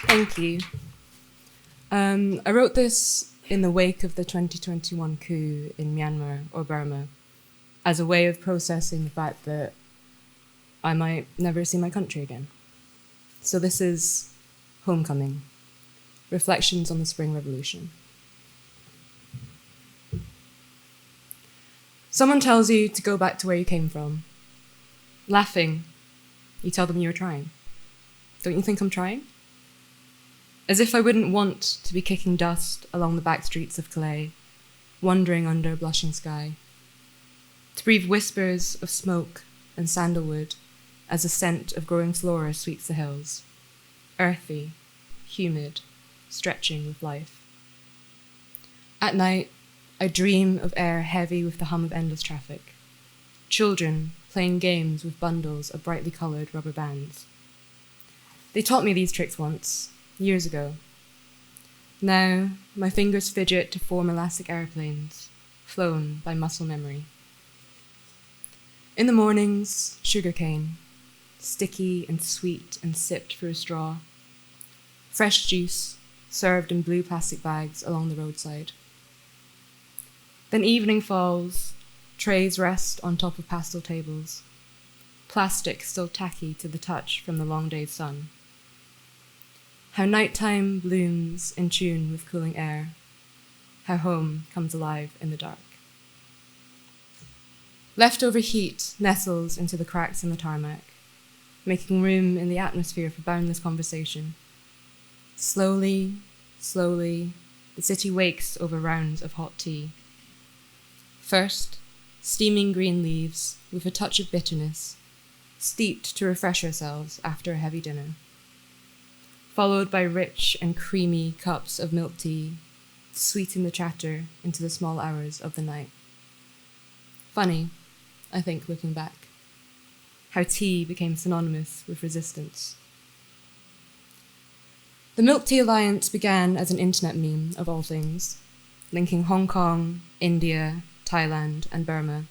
Thank you. I wrote this in the wake of the 2021 coup in Myanmar or Burma as a way of processing the fact that I might never see my country again. So this is Homecoming, Reflections on the Spring Revolution. Someone tells you to go back to where you came from. Laughing, you tell them you were trying. Don't you think I'm trying? As if I wouldn't want to be kicking dust along the back streets of Calais, wandering under a blushing sky. To breathe whispers of smoke and sandalwood as the scent of growing flora sweeps the hills. Earthy, humid, stretching with life. At night, I dream of air heavy with the hum of endless traffic. Children playing games with bundles of brightly coloured rubber bands. They taught me these tricks once, years ago. Now, my fingers fidget to form elastic airplanes, flown by muscle memory. In the mornings, sugarcane, sticky and sweet and sipped through a straw. Fresh juice, served in blue plastic bags along the roadside. Then evening falls, trays rest on top of pastel tables, plastic still tacky to the touch from the long day's sun. How nighttime blooms in tune with cooling air, how home comes alive in the dark. Leftover heat nestles into the cracks in the tarmac, making room in the atmosphere for boundless conversation. Slowly, slowly, the city wakes over rounds of hot tea. First, steaming green leaves with a touch of bitterness, steeped to refresh ourselves after a heavy dinner. Followed by rich and creamy cups of milk tea, to sweeten the chatter into the small hours of the night. Funny, I think, looking back, how tea became synonymous with resistance. The Milk Tea Alliance began as an internet meme, of all things, linking Hong Kong, India, Thailand, and Burma.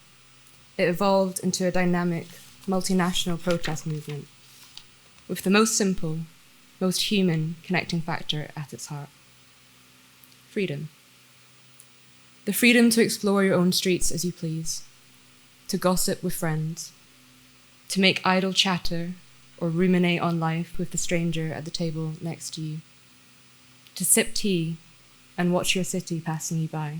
It evolved into a dynamic, multinational protest movement, with the most simple, most human connecting factor at its heart. Freedom. The freedom to explore your own streets as you please, to gossip with friends, to make idle chatter or ruminate on life with the stranger at the table next to you, to sip tea and watch your city passing you by.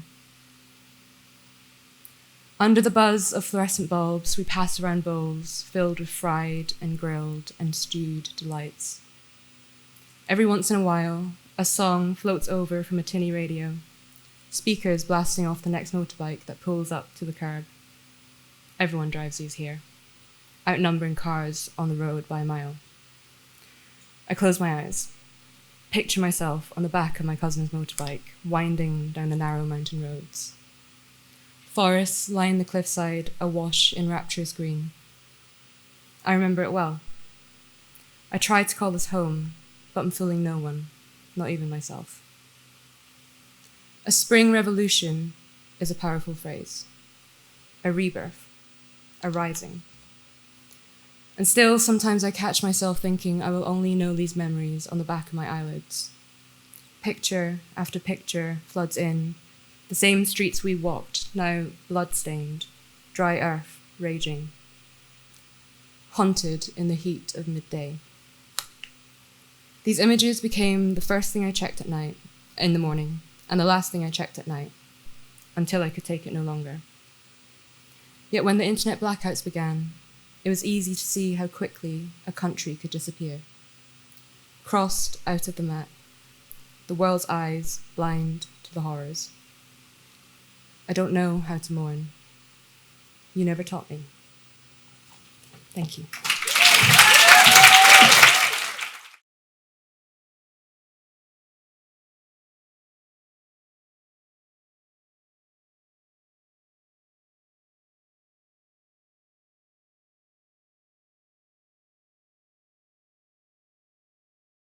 Under the buzz of fluorescent bulbs, we pass around bowls filled with fried and grilled and stewed delights. Every once in a while, a song floats over from a tinny radio, speakers blasting off the next motorbike that pulls up to the curb. Everyone drives these here, outnumbering cars on the road by a mile. I close my eyes, picture myself on the back of my cousin's motorbike, winding down the narrow mountain roads. Forests line the cliffside, awash in rapturous green. I remember it well. I tried to call this home, but I'm fooling no one, not even myself. A spring revolution is a powerful phrase. A rebirth, a rising. And still, sometimes I catch myself thinking I will only know these memories on the back of my eyelids. Picture after picture floods in, the same streets we walked, now blood-stained, dry earth raging, haunted in the heat of midday. These images became the first thing I checked at night, in the morning, and the last thing I checked at night, until I could take it no longer. Yet when the internet blackouts began, it was easy to see how quickly a country could disappear. Crossed out of the map, the world's eyes blind to the horrors. I don't know how to mourn. You never taught me. Thank you.